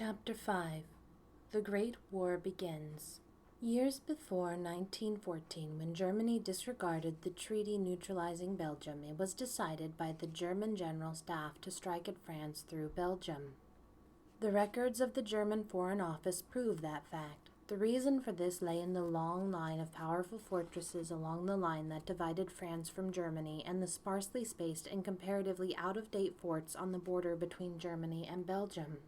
Chapter 5 The Great War Begins. Years before 1914, when Germany disregarded the treaty neutralizing Belgium, it was decided by the German General Staff to strike at France through Belgium. The records of the German Foreign Office prove that fact. The reason for this lay in the long line of powerful fortresses along the line that divided France from Germany and the sparsely spaced and comparatively out-of-date forts on the border between Germany and Belgium.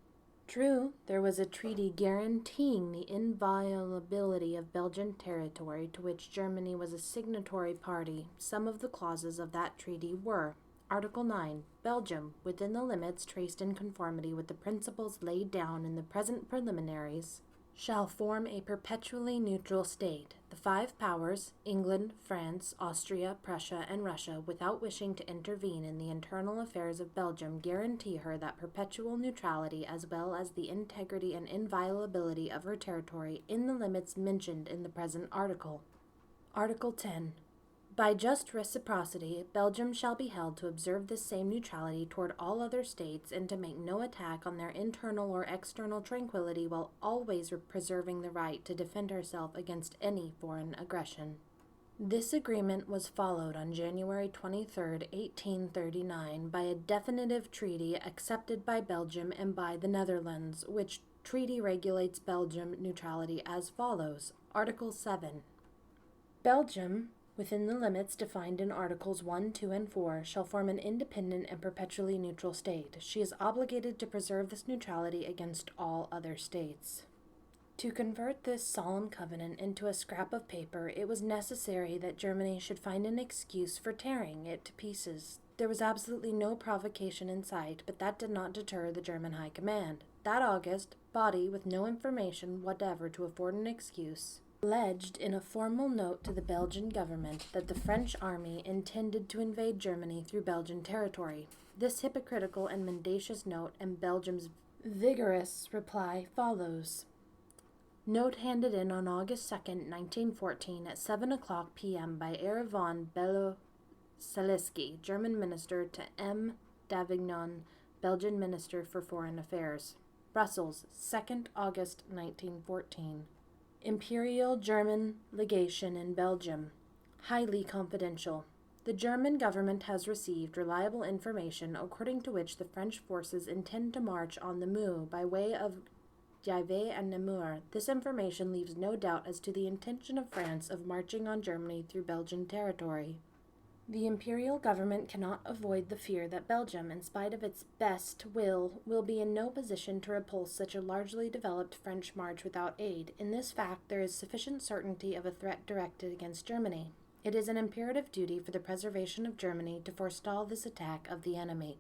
True, there was a treaty guaranteeing the inviolability of Belgian territory to which Germany was a signatory party. Some of the clauses of that treaty were: Article 9. Belgium, within the limits traced in conformity with the principles laid down in the present preliminaries, shall form a perpetually neutral state. The five powers, England, France, Austria, Prussia, and Russia, without wishing to intervene in the internal affairs of Belgium, guarantee her that perpetual neutrality as well as the integrity and inviolability of her territory in the limits mentioned in the present article. Article 10. By just reciprocity, Belgium shall be held to observe this same neutrality toward all other states and to make no attack on their internal or external tranquility while always preserving the right to defend herself against any foreign aggression. This agreement was followed on January 23, 1839, by a definitive treaty accepted by Belgium and by the Netherlands, which treaty regulates Belgium neutrality as follows. Article 7. Belgium, within the limits defined in Articles 1, 2, and 4, shall form an independent and perpetually neutral state. She is obligated to preserve this neutrality against all other states. To convert this solemn covenant into a scrap of paper, it was necessary that Germany should find an excuse for tearing it to pieces. There was absolutely no provocation in sight, but that did not deter the German High Command. That August, Body, with no information whatever to afford an excuse, alleged in a formal note to the Belgian government that the French army intended to invade Germany through Belgian territory. This hypocritical and mendacious note and Belgium's vigorous reply follows. Note handed in on August 2, 1914 at 7:00 p.m. by Herr von Below-Saliski, German minister, to M. Davignon, Belgian minister for foreign affairs. Brussels, 2nd August 1914. Imperial German Legation in Belgium. Highly confidential. The German government has received reliable information according to which the French forces intend to march on the Meuse by way of Ch.5 and Namur. This information leaves no doubt as to the intention of France of marching on Germany through Belgian territory. The imperial government cannot avoid the fear that Belgium, in spite of its best will be in no position to repulse such a largely developed French march without aid. In this fact, there is sufficient certainty of a threat directed against Germany. It is an imperative duty for the preservation of Germany to forestall this attack of the enemy.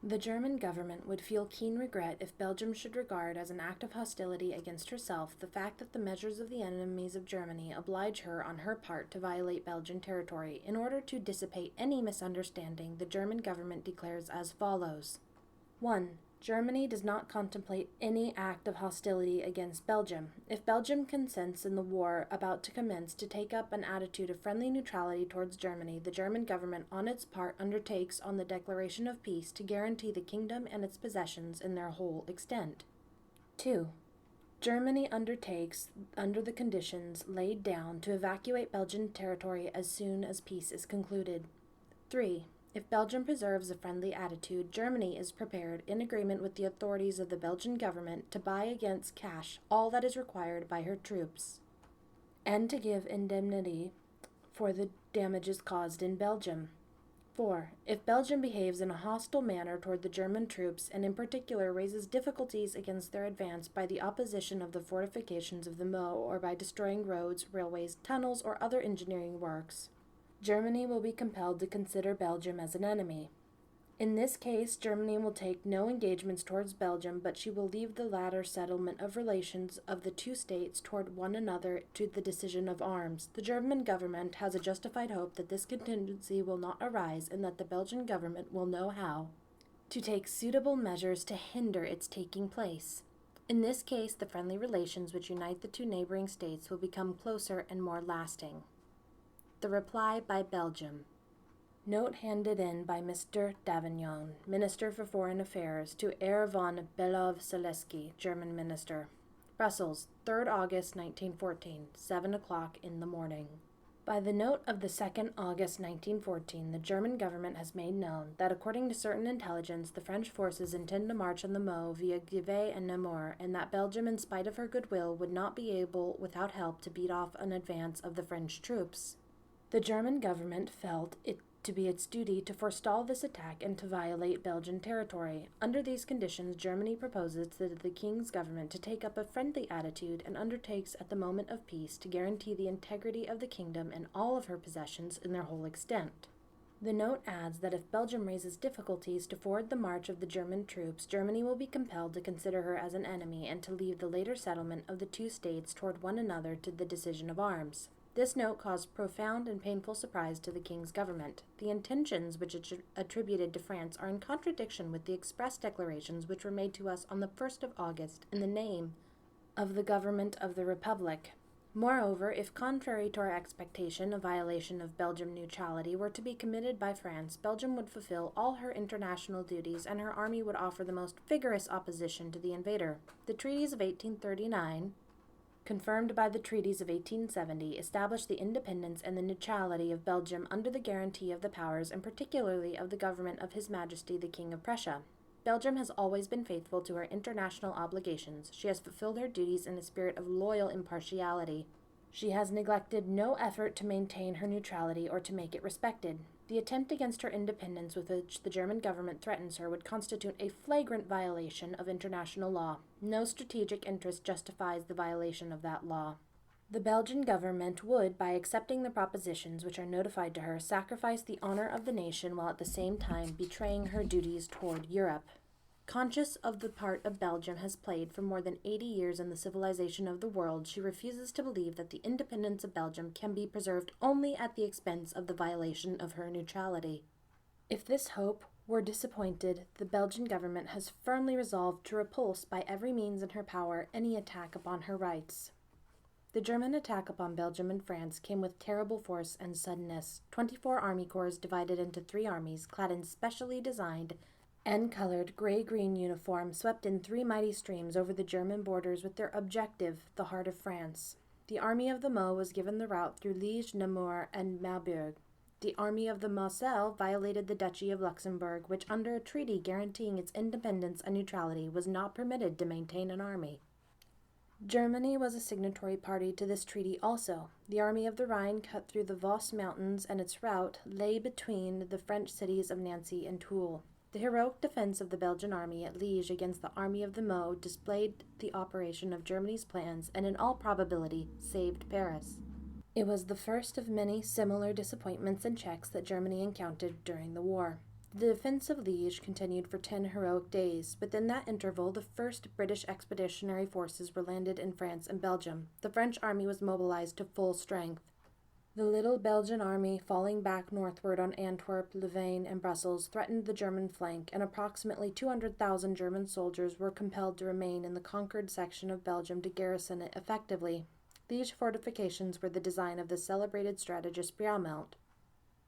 The German government would feel keen regret if Belgium should regard as an act of hostility against herself the fact that the measures of the enemies of Germany oblige her on her part to violate Belgian territory. In order to dissipate any misunderstanding, the German government declares as follows. 1. Germany does not contemplate any act of hostility against Belgium. If Belgium consents in the war about to commence to take up an attitude of friendly neutrality towards Germany, the German government on its part undertakes on the declaration of peace to guarantee the kingdom and its possessions in their whole extent. 2. Germany undertakes, under the conditions laid down, to evacuate Belgian territory as soon as peace is concluded. 3. If Belgium preserves a friendly attitude, Germany is prepared, in agreement with the authorities of the Belgian government, to buy against cash all that is required by her troops, and to give indemnity for the damages caused in Belgium. 4. If Belgium behaves in a hostile manner toward the German troops, and in particular raises difficulties against their advance by the opposition of the fortifications of the Meuse or by destroying roads, railways, tunnels, or other engineering works, Germany will be compelled to consider Belgium as an enemy. In this case, Germany will take no engagements towards Belgium, but she will leave the latter settlement of relations of the two states toward one another to the decision of arms. The German government has a justified hope that this contingency will not arise and that the Belgian government will know how to take suitable measures to hinder its taking place. In this case, the friendly relations which unite the two neighboring states will become closer and more lasting. The reply by Belgium. Note handed in by Mr. Davignon, Minister for Foreign Affairs, to Herr von Belov-Saleski, German Minister. Brussels, 3rd August 1914, 7 o'clock in the morning. By the note of the 2nd August 1914, the German government has made known that, according to certain intelligence, the French forces intend to march on the Meuse via Givet and Namur, and that Belgium, in spite of her goodwill, would not be able, without help, to beat off an advance of the French troops. The German government felt it to be its duty to forestall this attack and to violate Belgian territory. Under these conditions, Germany proposes to the King's government to take up a friendly attitude and undertakes at the moment of peace to guarantee the integrity of the kingdom and all of her possessions in their whole extent. The note adds that if Belgium raises difficulties to forward the march of the German troops, Germany will be compelled to consider her as an enemy and to leave the later settlement of the two states toward one another to the decision of arms. This note caused profound and painful surprise to the King's government. The intentions which it attributed to France are in contradiction with the express declarations which were made to us on the 1st of August in the name of the government of the Republic. Moreover, if contrary to our expectation a violation of Belgian neutrality were to be committed by France, Belgium would fulfill all her international duties and her army would offer the most vigorous opposition to the invader. The treaties of 1839, confirmed by the treaties of 1870, established the independence and the neutrality of Belgium under the guarantee of the powers and particularly of the government of His Majesty the King of Prussia. Belgium has always been faithful to her international obligations. She has fulfilled her duties in a spirit of loyal impartiality. She has neglected no effort to maintain her neutrality or to make it respected. The attempt against her independence with which the German government threatens her would constitute a flagrant violation of international law. No strategic interest justifies the violation of that law. The Belgian government would, by accepting the propositions which are notified to her, sacrifice the honor of the nation while at the same time betraying her duties toward Europe. Conscious of the part of Belgium has played for more than 80 years in the civilization of the world, she refuses to believe that the independence of Belgium can be preserved only at the expense of the violation of her neutrality. If this hope were disappointed, the Belgian government has firmly resolved to repulse by every means in her power any attack upon her rights. The German attack upon Belgium and France came with terrible force and suddenness. 24 army corps divided into 3 armies, clad in specially designed and colored gray-green uniforms, swept in 3 mighty streams over the German borders with their objective, the heart of France. The Army of the Meuse was given the route through Liège, Namur, and Marburg. The Army of the Moselle violated the Duchy of Luxembourg, which, under a treaty guaranteeing its independence and neutrality, was not permitted to maintain an army. Germany was a signatory party to this treaty also. The Army of the Rhine cut through the Vosges Mountains, and its route lay between the French cities of Nancy and Toul. The heroic defense of the Belgian army at Liège against the Army of the Meuse displayed the operation of Germany's plans and, in all probability, saved Paris. It was the first of many similar disappointments and checks that Germany encountered during the war. The defense of Liège continued for 10 heroic days. Within that interval, the first British expeditionary forces were landed in France and Belgium. The French army was mobilized to full strength. The little Belgian army, falling back northward on Antwerp, Louvain, and Brussels, threatened the German flank, and approximately 200,000 German soldiers were compelled to remain in the conquered section of Belgium to garrison it effectively. These fortifications were the design of the celebrated strategist Brialmont.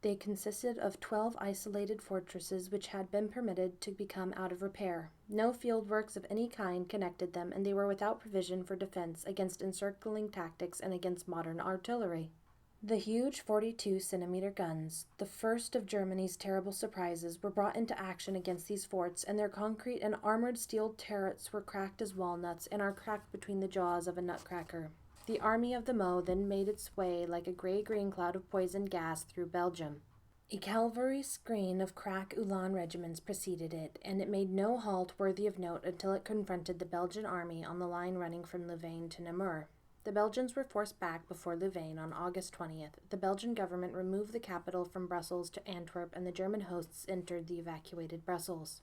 They consisted of 12 isolated fortresses which had been permitted to become out of repair. No field works of any kind connected them, and they were without provision for defense against encircling tactics and against modern artillery. The huge 42-centimeter guns, the first of Germany's terrible surprises, were brought into action against these forts, and their concrete and armored steel turrets were cracked as walnuts and are cracked between the jaws of a nutcracker. The Army of the Meuse then made its way like a gray-green cloud of poison gas through Belgium. A cavalry screen of crack Ulan regiments preceded it, and it made no halt worthy of note until it confronted the Belgian army on the line running from Louvain to Namur. The Belgians were forced back before Louvain on August 20th. The Belgian government removed the capital from Brussels to Antwerp, and the German hosts entered the evacuated Brussels.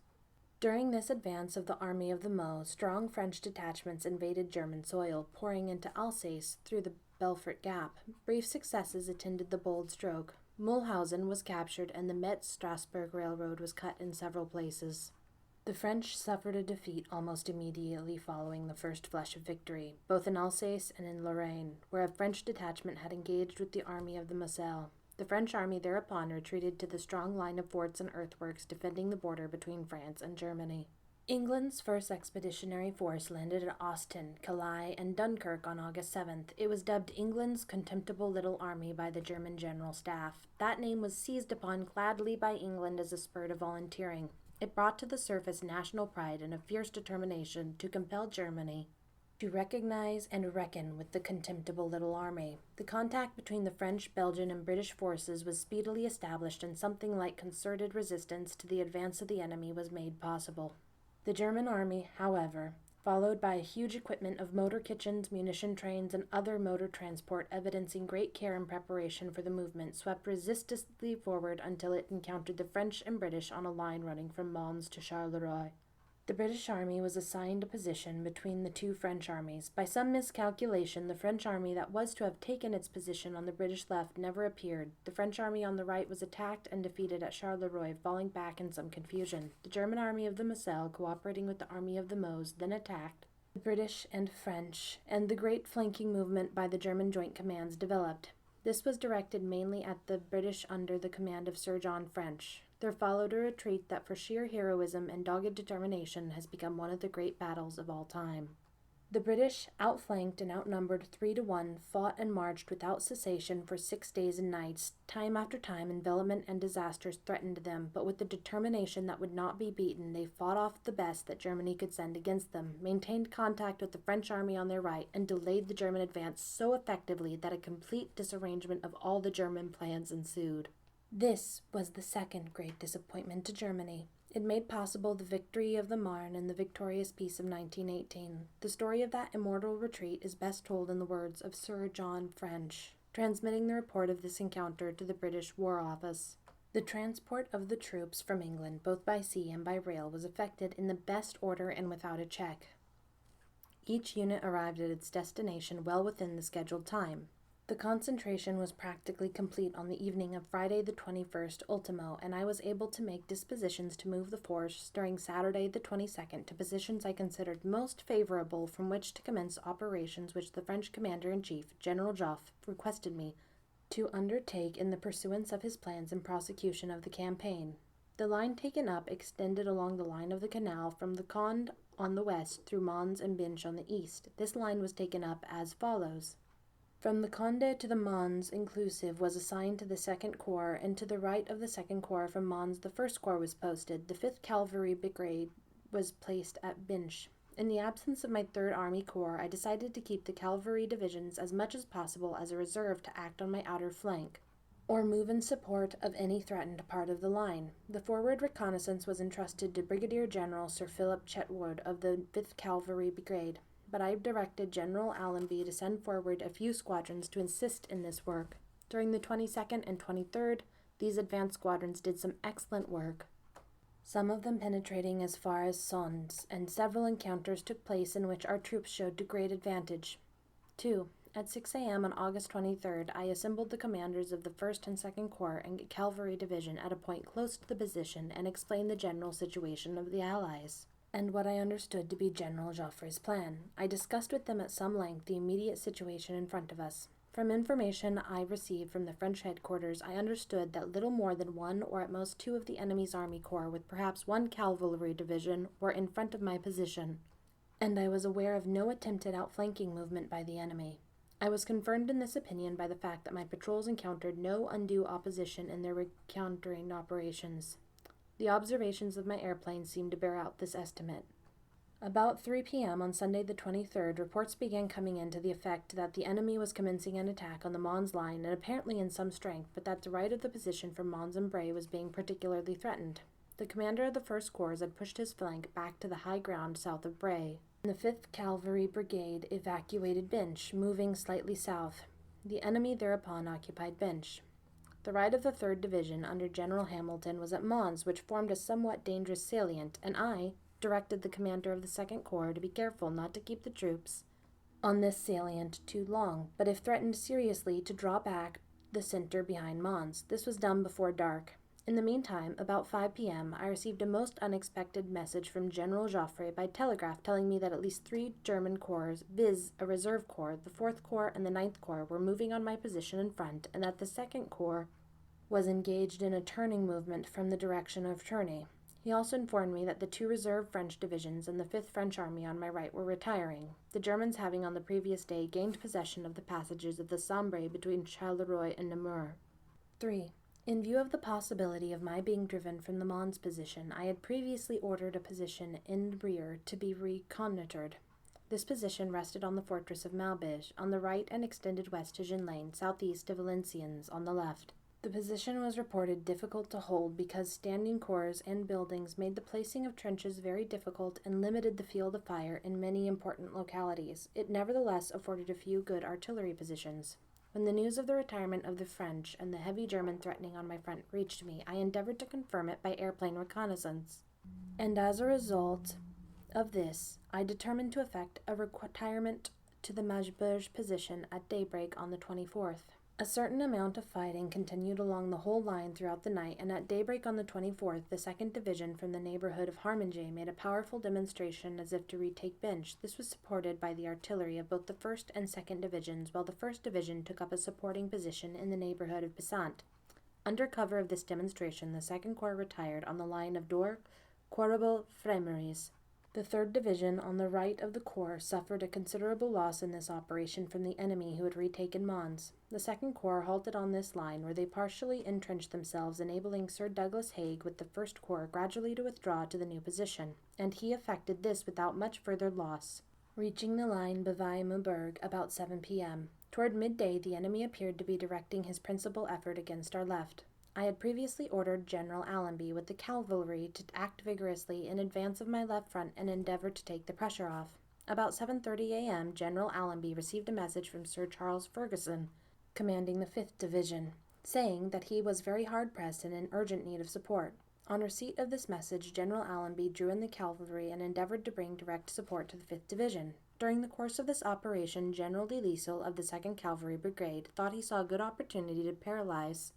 During this advance of the Army of the Meuse, strong French detachments invaded German soil, pouring into Alsace through the Belfort Gap. Brief successes attended the bold stroke. Mulhausen was captured, and the Metz-Strasbourg Railroad was cut in several places. The French suffered a defeat almost immediately following the first flush of victory, both in Alsace and in Lorraine, where a French detachment had engaged with the Army of the Moselle. The French army thereupon retreated to the strong line of forts and earthworks defending the border between France and Germany. England's first expeditionary force landed at Ostend, Calais, and Dunkirk on August 7th. It was dubbed England's Contemptible Little Army by the German General Staff. That name was seized upon gladly by England as a spur to volunteering. It brought to the surface national pride and a fierce determination to compel Germany to recognize and reckon with the Contemptible Little Army. The contact between the French, Belgian, and British forces was speedily established, and something like concerted resistance to the advance of the enemy was made possible. The German army, however, followed by a huge equipment of motor kitchens, munition trains, and other motor transport evidencing great care and preparation for the movement, swept resistlessly forward until it encountered the French and British on a line running from Mons to Charleroi. The British army was assigned a position between the two French armies. By some miscalculation, the French army that was to have taken its position on the British left never appeared. The French army on the right was attacked and defeated at Charleroi, falling back in some confusion. The German army of the Moselle, cooperating with the army of the Meuse, then attacked the British and French, and the great flanking movement by the German joint commands developed. This was directed mainly at the British under the command of Sir John French. There followed a retreat that for sheer heroism and dogged determination has become one of the great battles of all time. The British, outflanked and outnumbered 3-1, fought and marched without cessation for 6 days and nights. Time after time, envelopment and disasters threatened them, but with the determination that would not be beaten, they fought off the best that Germany could send against them, maintained contact with the French army on their right, and delayed the German advance so effectively that a complete disarrangement of all the German plans ensued. This was the second great disappointment to Germany. It made possible the victory of the Marne and the victorious peace of 1918. The story of that immortal retreat is best told in the words of Sir John French, transmitting the report of this encounter to the British War Office. The transport of the troops from England, both by sea and by rail, was effected in the best order and without a check. Each unit arrived at its destination well within the scheduled time. The concentration was practically complete on the evening of Friday the 21st ultimo, and I was able to make dispositions to move the force during Saturday the 22nd to positions I considered most favorable from which to commence operations which the French Commander-in-Chief, General Joffre, requested me to undertake in the pursuance of his plans and prosecution of the campaign. The line taken up extended along the line of the canal from the Conde on the west through Mons and Binche on the east. This line was taken up as follows. From the Conde to the Mons inclusive was assigned to the 2nd Corps, and to the right of the 2nd Corps from Mons the 1st Corps was posted. The 5th Cavalry Brigade was placed at Binche. In the absence of my 3rd Army Corps, I decided to keep the cavalry divisions as much as possible as a reserve to act on my outer flank, or move in support of any threatened part of the line. The forward reconnaissance was entrusted to Brigadier General Sir Philip Chetwood of the 5th Cavalry Brigade, but I directed General Allenby to send forward a few squadrons to assist in this work. During the 22nd and 23rd, these advance squadrons did some excellent work, some of them penetrating as far as Sons, and several encounters took place in which our troops showed to great advantage. 2. At 6 a.m. on August 23rd, I assembled the commanders of the 1st and 2nd Corps and Cavalry Division at a point close to the position and explained the general situation of the Allies, and what I understood to be General Joffre's plan. I discussed with them at some length the immediate situation in front of us. From information I received from the French headquarters, I understood that little more than 1 or at most 2 of the enemy's army corps, with perhaps 1 cavalry division, were in front of my position, and I was aware of no attempted outflanking movement by the enemy. I was confirmed in this opinion by the fact that my patrols encountered no undue opposition in their recountering operations. The observations of my airplanes seemed to bear out this estimate. About 3 p.m. on Sunday the 23rd, reports began coming in to the effect that the enemy was commencing an attack on the Mons line, and apparently in some strength, but that the right of the position from Mons and Bray was being particularly threatened. The commander of the 1st Corps had pushed his flank back to the high ground south of Bray, and the 5th Cavalry Brigade evacuated Binche, moving slightly south. The enemy thereupon occupied Binche. The right of the 3rd Division under General Hamilton was at Mons, which formed a somewhat dangerous salient, and I directed the commander of the 2nd Corps to be careful not to keep the troops on this salient too long, but if threatened seriously, to draw back the center behind Mons. This was done before dark. In the meantime, about 5 p.m., I received a most unexpected message from General Joffre by telegraph telling me that at least 3 German corps, viz. a reserve corps, the 4th Corps and the 9th Corps, were moving on my position in front, and that the 2nd Corps was engaged in a turning movement from the direction of Tournai. He also informed me that the 2 reserve French divisions and the 5th French Army on my right were retiring, the Germans having on the previous day gained possession of the passages of the Sambre between Charleroi and Namur. 3. In view of the possibility of my being driven from the Mons position, I had previously ordered a position in rear to be reconnoitred. This position rested on the fortress of Maubeuge on the right and extended west to Genlain, southeast to Valenciennes on the left. The position was reported difficult to hold because standing corps and buildings made the placing of trenches very difficult and limited the field of fire in many important localities. It nevertheless afforded a few good artillery positions. When the news of the retirement of the French and the heavy German threatening on my front reached me, I endeavored to confirm it by airplane reconnaissance. And as a result of this, I determined to effect a retirement to the Maubeuge position at daybreak on the 24th. A certain amount of fighting continued along the whole line throughout the night, and at daybreak on the 24th, the 2nd Division from the neighborhood of Harminge made a powerful demonstration as if to retake Binche. This was supported by the artillery of both the 1st and 2nd Divisions, while the 1st Division took up a supporting position in the neighborhood of Pissant. Under cover of this demonstration, the 2nd Corps retired on the line of Dor, Quarable, Frameries. The 3rd Division on the right of the corps suffered a considerable loss in this operation from the enemy who had retaken Mons. The 2nd Corps halted on this line, where they partially entrenched themselves, enabling Sir Douglas Haig with the 1st Corps gradually to withdraw to the new position, and he effected this without much further loss, reaching the line Bavay-Maubourg about 7 p.m. Toward midday, the enemy appeared to be directing his principal effort against our left. I had previously ordered General Allenby with the cavalry to act vigorously in advance of my left front and endeavor to take the pressure off. About 7:30 a.m., General Allenby received a message from Sir Charles Ferguson, commanding the 5th Division, saying that he was very hard-pressed and in urgent need of support. On receipt of this message, General Allenby drew in the cavalry and endeavored to bring direct support to the 5th Division. During the course of this operation, General de Lisle of the 2nd Cavalry Brigade thought he saw a good opportunity to paralyze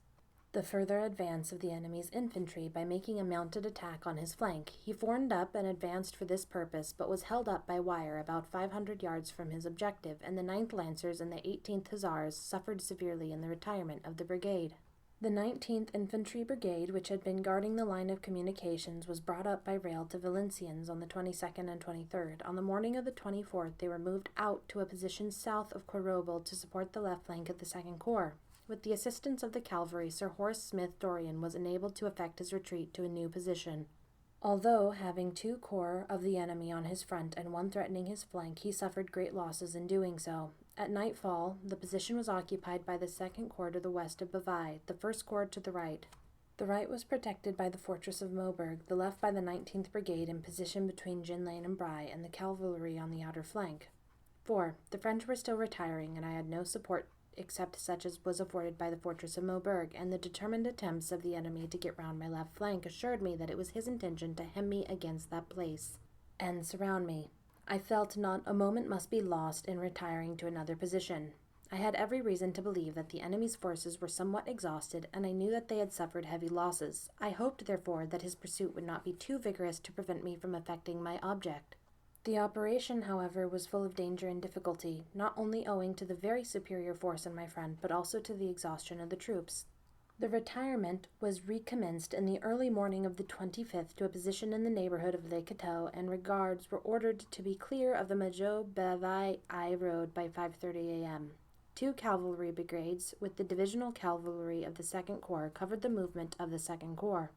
the further advance of the enemy's infantry by making a mounted attack on his flank. He formed up and advanced for this purpose, but was held up by wire about 500 yards from his objective, and the 9th Lancers and the 18th Hussars suffered severely in the retirement of the brigade. The 19th Infantry Brigade, which had been guarding the line of communications, was brought up by rail to Valenciennes on the 22nd and 23rd. On the morning of the 24th, they were moved out to a position south of Quarable to support the left flank of the 2nd Corps. With the assistance of the cavalry, Sir Horace Smith-Dorrien was enabled to effect his retreat to a new position. Although having 2 corps of the enemy on his front and 1 threatening his flank, he suffered great losses in doing so. At nightfall, the position was occupied by the 2nd Corps to the west of Bavay, the 1st Corps to the right. The right was protected by the fortress of Maubourg, the left by the 19th Brigade in position between Genlain and Bray, and the cavalry on the outer flank. 4. The French were still retiring, and I had no support except such as was afforded by the fortress of Maubourg, and the determined attempts of the enemy to get round my left flank assured me that it was his intention to hem me against that place and surround me. I felt not a moment must be lost in retiring to another position. I had every reason to believe that the enemy's forces were somewhat exhausted, and I knew that they had suffered heavy losses. I hoped, therefore, that his pursuit would not be too vigorous to prevent me from effecting my object. The operation, however, was full of danger and difficulty, not only owing to the very superior force in my front, but also to the exhaustion of the troops. The retirement was recommenced in the early morning of the 25th to a position in the neighborhood of Le Cateau, and regards were ordered to be clear of the Majo-Bavay road by 5:30 a.m. 2 cavalry brigades, with the divisional cavalry of the 2nd Corps, covered the movement of the 2nd Corps.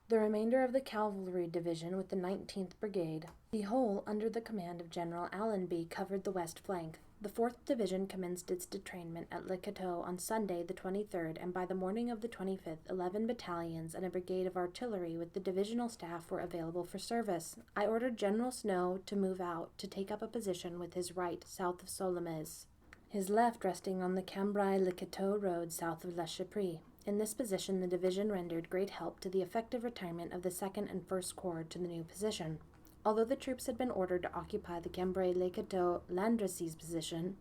The remainder of the cavalry division with the 19th Brigade, the whole under the command of General Allenby, covered the west flank. The 4th Division commenced its detrainment at Le Cateau on Sunday the 23rd, and by the morning of the 25th, 11 battalions and a brigade of artillery with the divisional staff were available for service. I ordered General Snow to move out to take up a position with his right south of Solomez, his left resting on the Cambrai-Le Cateau road south of La Chaprie. In this position, the division rendered great help to the effective retirement of the 2nd and 1st Corps to the new position. Although the troops had been ordered to occupy the Cambrai-Le Cateau-Landrecies position,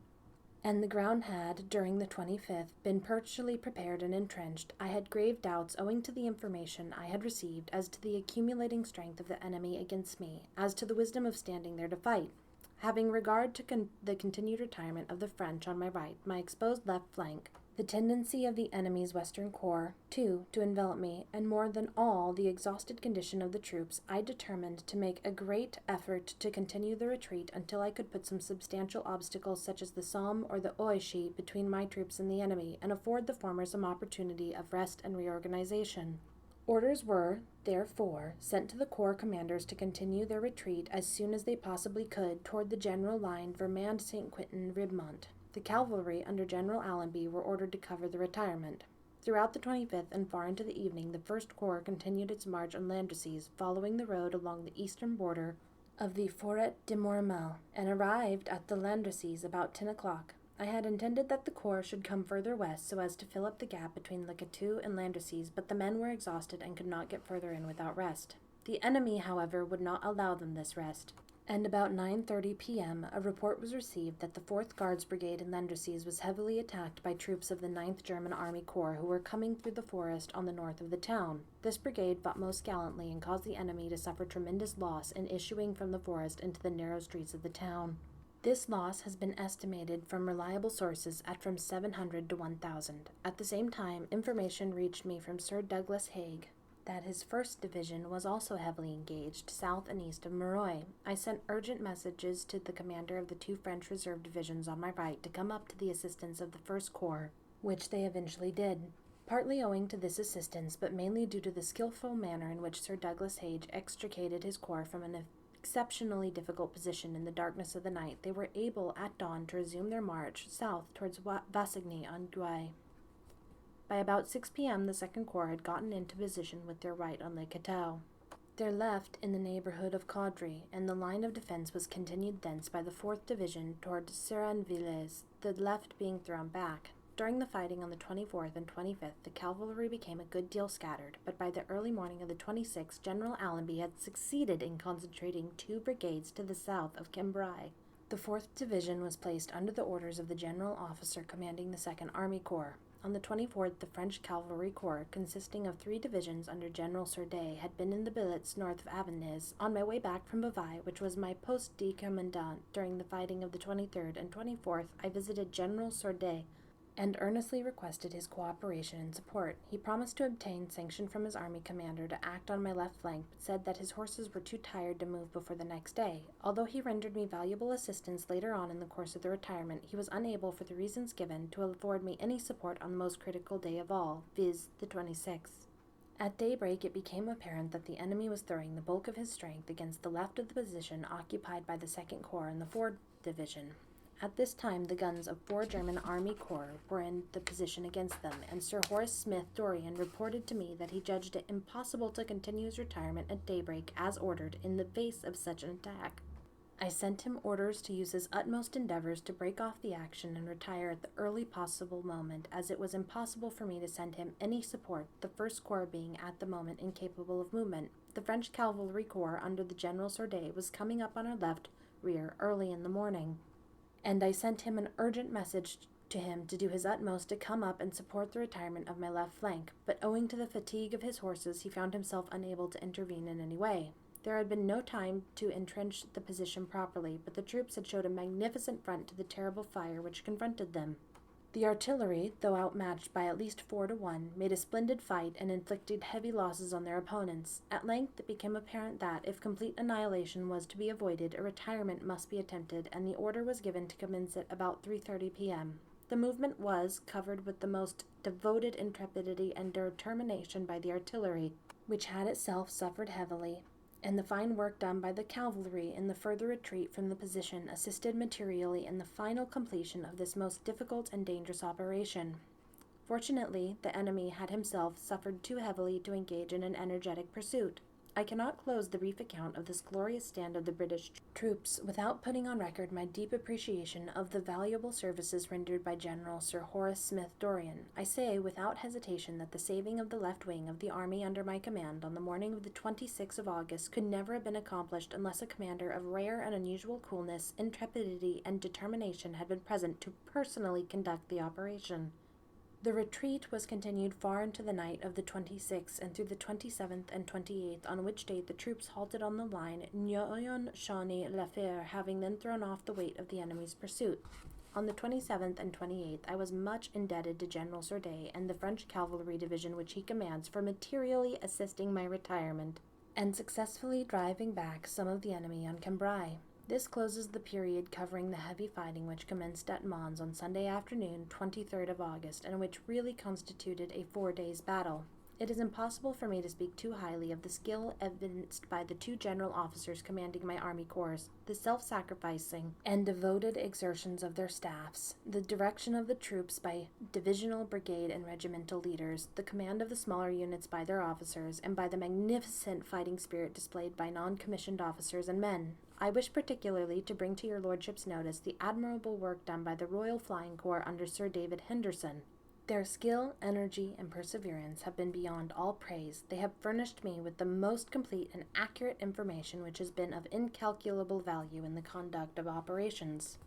and the ground had, during the 25th, been partially prepared and entrenched, I had grave doubts owing to the information I had received as to the accumulating strength of the enemy against me, as to the wisdom of standing there to fight. Having regard to the continued retirement of the French on my right, my exposed left flank, The tendency of the enemy's Western Corps, too, to envelop me, and more than all, the exhausted condition of the troops, I determined to make a great effort to continue the retreat until I could put some substantial obstacles such as the Somme or the Oishi between my troops and the enemy, and afford the former some opportunity of rest and reorganization. Orders were, therefore, sent to the corps commanders to continue their retreat as soon as they possibly could toward the general line Vermand-St. Quentin-Ribemont. The cavalry under General Allenby were ordered to cover the retirement. Throughout the 25th and far into the evening, the First Corps continued its march on Landrecies, following the road along the eastern border of the Forêt de Mormel, and arrived at the Landrecies about 10 o'clock. I had intended that the corps should come further west so as to fill up the gap between Le Cateau and Landrecies, but the men were exhausted and could not get further in without rest. The enemy, however, would not allow them this rest, and about 9:30 p.m. a report was received that the 4th Guards Brigade in Landrecies was heavily attacked by troops of the 9th German Army Corps who were coming through the forest on the north of the town. This brigade fought most gallantly and caused the enemy to suffer tremendous loss in issuing from the forest into the narrow streets of the town. This loss has been estimated from reliable sources at from 700 to 1,000. At the same time, information reached me from Sir Douglas Haig that his 1st Division was also heavily engaged south and east of Meroy. I sent urgent messages to the commander of the 2 French reserve divisions on my right to come up to the assistance of the 1st Corps, which they eventually did. Partly owing to this assistance, but mainly due to the skillful manner in which Sir Douglas Haig extricated his corps from an exceptionally difficult position in the darkness of the night, they were able at dawn to resume their march south towards Vassigny-en-Gouye. By about 6 p.m., the 2nd Corps had gotten into position with their right on Le Cateau, their left in the neighborhood of Caudry, and the line of defense was continued thence by the 4th Division toward Seranvillers, the left being thrown back. During the fighting on the 24th and 25th, the cavalry became a good deal scattered, but by the early morning of the 26th, General Allenby had succeeded in concentrating 2 brigades to the south of Cambrai. The 4th Division was placed under the orders of the general officer commanding the 2nd Army Corps. On the 24th, the French Cavalry Corps, consisting of 3 divisions under General Sordet, had been in the billets north of Avesnes. On my way back from Bavai, which was my poste de commandant during the fighting of the 23rd and 24th, I visited General Sordet and earnestly requested his cooperation and support. He promised to obtain sanction from his army commander to act on my left flank, but said that his horses were too tired to move before the next day. Although he rendered me valuable assistance later on in the course of the retirement, he was unable, for the reasons given, to afford me any support on the most critical day of all, viz. the 26th. At daybreak, it became apparent that the enemy was throwing the bulk of his strength against the left of the position occupied by the 2nd Corps and the 4th Division. At this time, the guns of 4 German Army Corps were in the position against them, and Sir Horace Smith-Dorrien reported to me that he judged it impossible to continue his retirement at daybreak as ordered in the face of such an attack. I sent him orders to use his utmost endeavors to break off the action and retire at the early possible moment, as it was impossible for me to send him any support, the 1st Corps being at the moment incapable of movement. The French Cavalry Corps under the General Sordet was coming up on our left rear early in the morning, and I sent him an urgent message to him to do his utmost to come up and support the retirement of my left flank, but owing to the fatigue of his horses, he found himself unable to intervene in any way. There had been no time to entrench the position properly, but the troops had showed a magnificent front to the terrible fire which confronted them. The artillery, though outmatched by at least 4 to 1, made a splendid fight and inflicted heavy losses on their opponents. At length it became apparent that, if complete annihilation was to be avoided, a retirement must be attempted, and the order was given to commence it about 3:30 p.m. The movement was covered with the most devoted intrepidity and determination by the artillery, which had itself suffered heavily, and the fine work done by the cavalry in the further retreat from the position assisted materially in the final completion of this most difficult and dangerous operation. Fortunately, the enemy had himself suffered too heavily to engage in an energetic pursuit. I cannot close the brief account of this glorious stand of the British troops without putting on record my deep appreciation of the valuable services rendered by General Sir Horace Smith-Dorrien. I say without hesitation that the saving of the left wing of the army under my command on the morning of the 26th of August could never have been accomplished unless a commander of rare and unusual coolness, intrepidity, and determination had been present to personally conduct the operation. The retreat was continued far into the night of the 26th and through the 27th and 28th, on which date the troops halted on the line Noyon-Chauny-Lafer, having then thrown off the weight of the enemy's pursuit. On the 27th and 28th, I was much indebted to General Sordet and the French Cavalry Division which he commands for materially assisting my retirement and successfully driving back some of the enemy on Cambrai. This closes the period covering the heavy fighting which commenced at Mons on Sunday afternoon, 23rd of August, and which really constituted a 4 days battle. It is impossible for me to speak too highly of the skill evidenced by the two general officers commanding my army corps, the self-sacrificing and devoted exertions of their staffs, the direction of the troops by divisional, brigade, and regimental leaders, the command of the smaller units by their officers, and by the magnificent fighting spirit displayed by non-commissioned officers and men. I wish particularly to bring to your lordship's notice the admirable work done by the Royal Flying Corps under Sir David Henderson. Their skill, energy, and perseverance have been beyond all praise. They have furnished me with the most complete and accurate information which has been of incalculable value in the conduct of operations.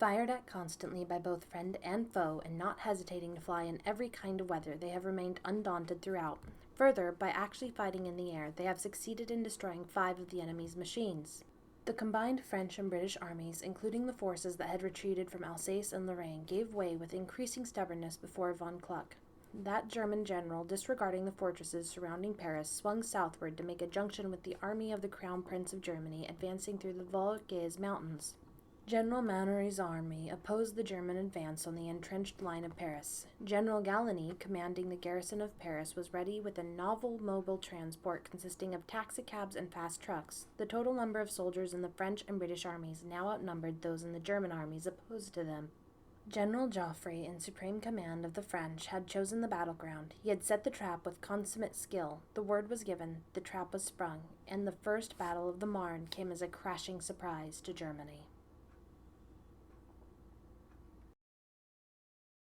Fired at constantly by both friend and foe, and not hesitating to fly in every kind of weather, they have remained undaunted throughout. Further, by actually fighting in the air, they have succeeded in destroying 5 of the enemy's machines. The combined French and British armies, including the forces that had retreated from Alsace and Lorraine, gave way with increasing stubbornness before von Kluck. That German general, disregarding the fortresses surrounding Paris, swung southward to make a junction with the army of the Crown Prince of Germany advancing through the Vosges Mountains. General Manoury's army opposed the German advance on the entrenched line of Paris. General Gallieni, commanding the garrison of Paris, was ready with a novel mobile transport consisting of taxicabs and fast trucks. The total number of soldiers in the French and British armies now outnumbered those in the German armies opposed to them. General Joffre, in supreme command of the French, had chosen the battleground. He had set the trap with consummate skill. The word was given, the trap was sprung, and the first battle of the Marne came as a crashing surprise to Germany.